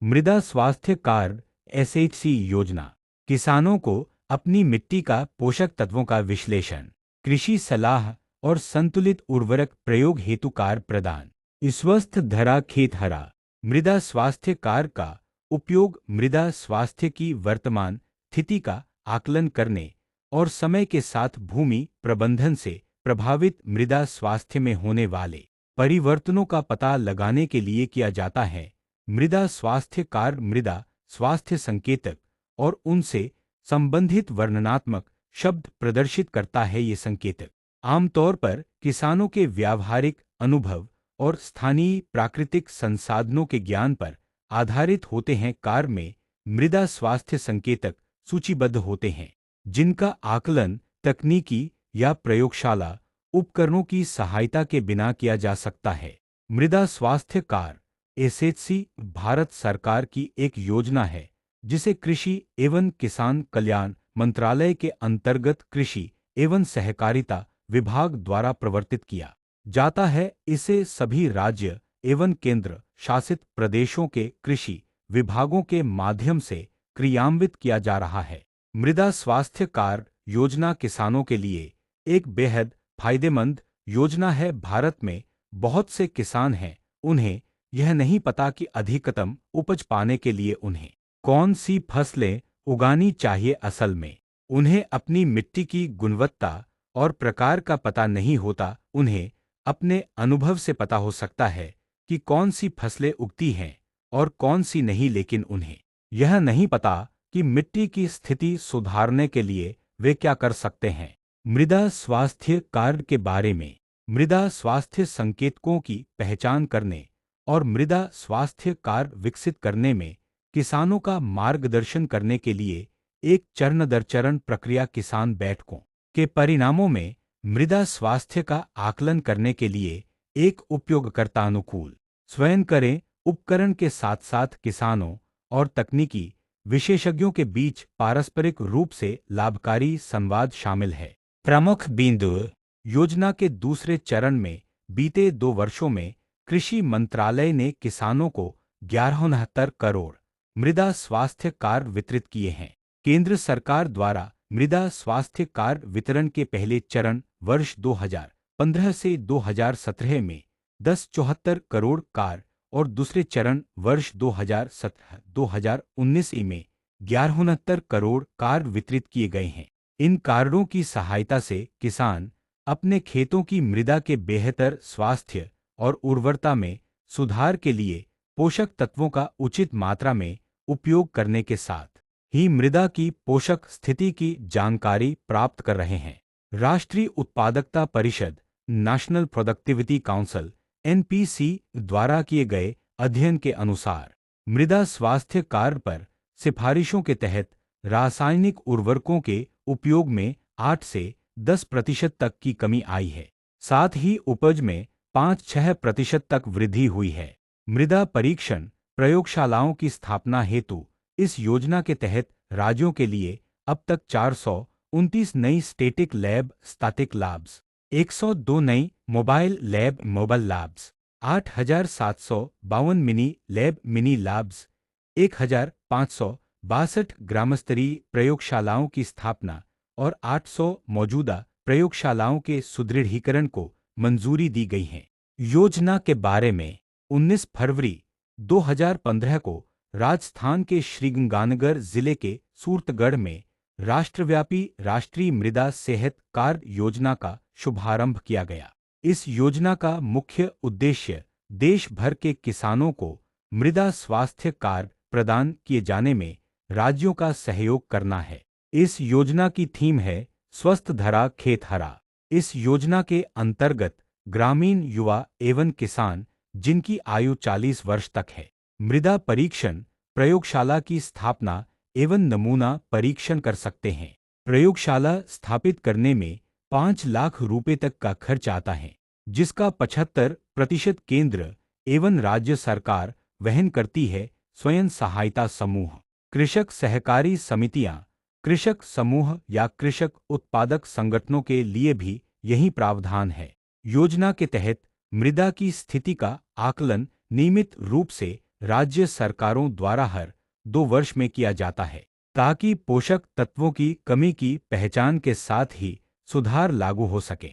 मृदा स्वास्थ्य card SHC योजना किसानों को अपनी मिट्टी का पोषक तत्वों का विश्लेषण, कृषि सलाह और संतुलित उर्वरक प्रयोग हेतु कार्ड प्रदान। स्वस्थ धरा खेत हरा मृदा स्वास्थ्य कार्ड का उपयोग मृदा स्वास्थ्य की वर्तमान स्थिति का आकलन करने और समय के साथ भूमि प्रबंधन से प्रभावित मृदा स्वास्थ्य में होने वाले परिवर्तनों का पता लगाने के लिए किया जाता है। मृदा स्वास्थ्य कार्ड मृदा स्वास्थ्य संकेतक और उनसे संबंधित वर्णनात्मक शब्द प्रदर्शित करता है। ये संकेतक आमतौर पर किसानों के व्यावहारिक अनुभव और स्थानीय प्राकृतिक संसाधनों के ज्ञान पर आधारित होते हैं। कार्ड में मृदा स्वास्थ्य संकेतक सूचीबद्ध होते हैं जिनका आकलन तकनीकी या प्रयोगशाला उपकरणों की सहायता के बिना किया जा सकता है। मृदा स्वास्थ्य कार्ड एसएचसी भारत सरकार की एक योजना है जिसे कृषि एवं किसान कल्याण मंत्रालय के अंतर्गत कृषि एवं सहकारिता विभाग द्वारा प्रवर्तित किया जाता है। इसे सभी राज्य एवं केंद्र शासित प्रदेशों के कृषि विभागों के माध्यम से क्रियान्वित किया जा रहा है। मृदा स्वास्थ्य कार्ड योजना किसानों के लिए एक बेहद फायदेमंद योजना है। भारत में बहुत से किसान हैं, उन्हें यह नहीं पता कि अधिकतम उपज पाने के लिए उन्हें कौन सी फसलें उगानी चाहिए। असल में उन्हें अपनी मिट्टी की गुणवत्ता और प्रकार का पता नहीं होता। उन्हें अपने अनुभव से पता हो सकता है कि कौन सी फसलें उगती हैं और कौन सी नहीं, लेकिन उन्हें यह नहीं पता कि मिट्टी की स्थिति सुधारने के लिए वे क्या कर सकते हैं। मृदा स्वास्थ्य कार्ड के बारे में मृदा स्वास्थ्य संकेतकों की पहचान करने और मृदा स्वास्थ्य कार्ड विकसित करने में किसानों का मार्गदर्शन करने के लिए एक चरण दर चरण प्रक्रिया किसान बैठकों के परिणामों में मृदा स्वास्थ्य का आकलन करने के लिए एक उपयोगकर्ता अनुकूल स्वयं करें उपकरण के साथ साथ किसानों और तकनीकी विशेषज्ञों के बीच पारस्परिक रूप से लाभकारी संवाद शामिल है। प्रमुख बिंदु योजना के दूसरे चरण में बीते 2 वर्षों में कृषि मंत्रालय ने किसानों को 1169 करोड़ मृदा स्वास्थ्य कार्ड वितरित किए हैं। केंद्र सरकार द्वारा मृदा स्वास्थ्य कार्ड वितरण के पहले चरण वर्ष 2015 से 2017 में 1074 करोड़ कार्ड और दूसरे चरण वर्ष 2017-2019 में 1169 करोड़ कार्ड वितरित किए गए हैं। इन कार्डों की सहायता से किसान अपने खेतों की मृदा के बेहतर स्वास्थ्य और उर्वरता में सुधार के लिए पोषक तत्वों का उचित मात्रा में उपयोग करने के साथ ही मृदा की पोषक स्थिति की जानकारी प्राप्त कर रहे हैं। राष्ट्रीय उत्पादकता परिषद नेशनल प्रोडक्टिविटी काउंसिल एनपीसी द्वारा किए गए अध्ययन के अनुसार मृदा स्वास्थ्य कार्ड पर सिफारिशों के तहत रासायनिक उर्वरकों के उपयोग में 8 से 10% तक की कमी आई है। साथ ही उपज में 5-6% तक वृद्धि हुई है। मृदा परीक्षण प्रयोगशालाओं की स्थापना हेतु इस योजना के तहत राज्यों के लिए अब तक 429 नई स्टैटिक लैब्स, 102 नई मोबाइल लैब्स, 8,752 मिनी लैब्स, 1,562 ग्रामस्तरीय प्रयोगशालाओं की स्थापना और 800 मौजूदा प्रयोगशालाओं के सुदृढ़ीकरण को मंजूरी दी गई है। योजना के बारे में 19 फरवरी 2015 को राजस्थान के श्रीगंगानगर जिले के सूरतगढ़ में राष्ट्रव्यापी राष्ट्रीय मृदा सेहत कार्ड योजना का शुभारंभ किया गया। इस योजना का मुख्य उद्देश्य देश भर के किसानों को मृदा स्वास्थ्य कार्ड प्रदान किए जाने में राज्यों का सहयोग करना है। इस योजना की थीम है स्वस्थ धरा खेत हरा। इस योजना के अंतर्गत ग्रामीण युवा एवं किसान जिनकी आयु 40 वर्ष तक है, मृदा परीक्षण प्रयोगशाला की स्थापना एवं नमूना परीक्षण कर सकते हैं। प्रयोगशाला स्थापित करने में 5 लाख रुपए तक का खर्च आता है, जिसका 75% केंद्र एवं राज्य सरकार वहन करती है। स्वयं सहायता समूह, कृषक सहकारी समितियां, कृषक समूह या कृषक उत्पादक संगठनों के लिए भी यही प्रावधान है। योजना के तहत मृदा की स्थिति का आकलन नियमित रूप से राज्य सरकारों द्वारा हर 2 वर्ष में किया जाता है, ताकि पोषक तत्वों की कमी की पहचान के साथ ही सुधार लागू हो सके।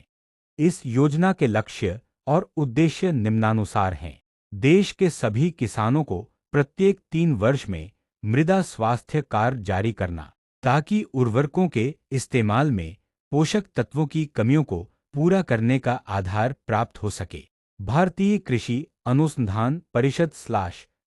इस योजना के लक्ष्य और उद्देश्य निम्नानुसार हैं। देश के सभी किसानों को प्रत्येक 3 वर्ष में मृदा स्वास्थ्य कार्ड जारी करना, ताकि उर्वरकों के इस्तेमाल में पोषक तत्वों की कमियों को पूरा करने का आधार प्राप्त हो सके। भारतीय कृषि अनुसंधान परिषद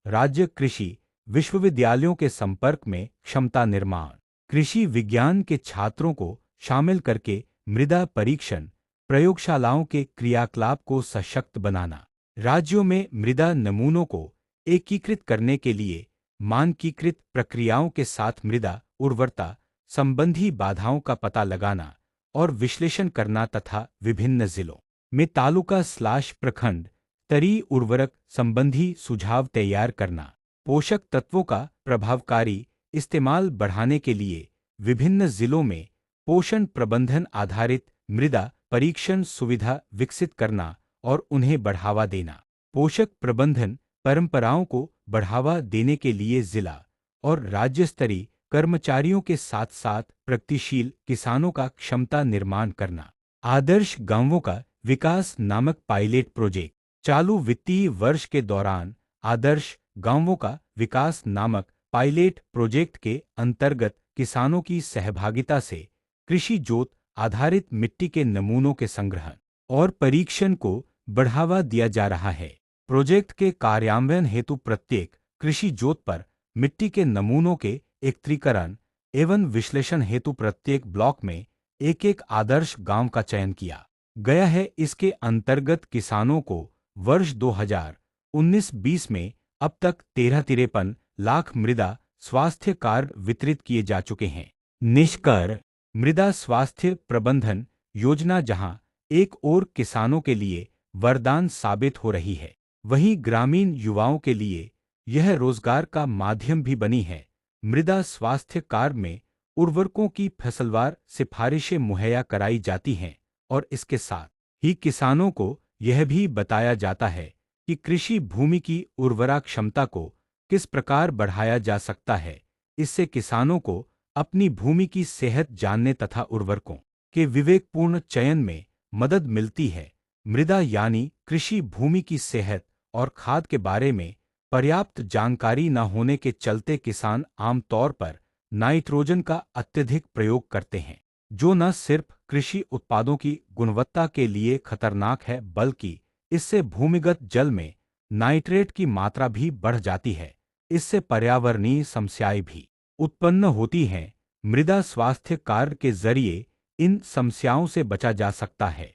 राज्य कृषि विश्वविद्यालयों के संपर्क में क्षमता निर्माण, कृषि विज्ञान के छात्रों को शामिल करके मृदा परीक्षण प्रयोगशालाओं के क्रियाकलाप को सशक्त बनाना, राज्यों में मृदा नमूनों को एकीकृत करने के लिए मानकीकृत प्रक्रियाओं के साथ मृदा उर्वरता संबंधी बाधाओं का पता लगाना और विश्लेषण करना तथा विभिन्न जिलों में तालुका/प्रखंड स्तरीय उर्वरक संबंधी सुझाव तैयार करना, पोषक तत्वों का प्रभावकारी इस्तेमाल बढ़ाने के लिए विभिन्न जिलों में पोषण प्रबंधन आधारित मृदा परीक्षण सुविधा विकसित करना और उन्हें बढ़ावा देना, पोषक प्रबंधन परंपराओं को बढ़ावा देने के लिए जिला और राज्य स्तरीय कर्मचारियों के साथ साथ प्रगतिशील किसानों का क्षमता निर्माण करना, आदर्श गांवों का विकास नामक पायलट प्रोजेक्ट चालू वित्तीय वर्ष के दौरान आदर्श गांवों का विकास नामक पायलट प्रोजेक्ट के अंतर्गत किसानों की सहभागिता से कृषि जोत आधारित मिट्टी के नमूनों के संग्रहण और परीक्षण को बढ़ावा दिया जा रहा है। प्रोजेक्ट के कार्यान्वयन हेतु प्रत्येक कृषि जोत पर मिट्टी के नमूनों के एकत्रीकरण एवं विश्लेषण हेतु प्रत्येक ब्लॉक में एक एक आदर्श गांव का चयन किया गया है। इसके अंतर्गत किसानों को वर्ष 2019-20 में अब तक 13-53 लाख मृदा स्वास्थ्य कार्ड वितरित किए जा चुके हैं। निष्कर्ष, मृदा स्वास्थ्य प्रबंधन योजना जहां एक ओर किसानों के लिए वरदान साबित हो रही है, वहीं ग्रामीण युवाओं के लिए यह रोजगार का माध्यम भी बनी है। मृदा स्वास्थ्य कार्ड में उर्वरकों की फसलवार सिफारिशें मुहैया कराई जाती हैं और इसके साथ ही किसानों को यह भी बताया जाता है कि कृषि भूमि की उर्वरा क्षमता को किस प्रकार बढ़ाया जा सकता है। इससे किसानों को अपनी भूमि की सेहत जानने तथा उर्वरकों के विवेकपूर्ण चयन में मदद मिलती है। मृदा यानी कृषि भूमि की सेहत और खाद के बारे में पर्याप्त जानकारी न होने के चलते किसान आमतौर पर नाइट्रोजन का अत्यधिक प्रयोग करते हैं, जो न सिर्फ कृषि उत्पादों की गुणवत्ता के लिए खतरनाक है, बल्कि इससे भूमिगत जल में नाइट्रेट की मात्रा भी बढ़ जाती है। इससे पर्यावरणीय समस्याएं भी उत्पन्न होती हैं। मृदा स्वास्थ्य कार्ड के जरिए इन समस्याओं से बचा जा सकता है।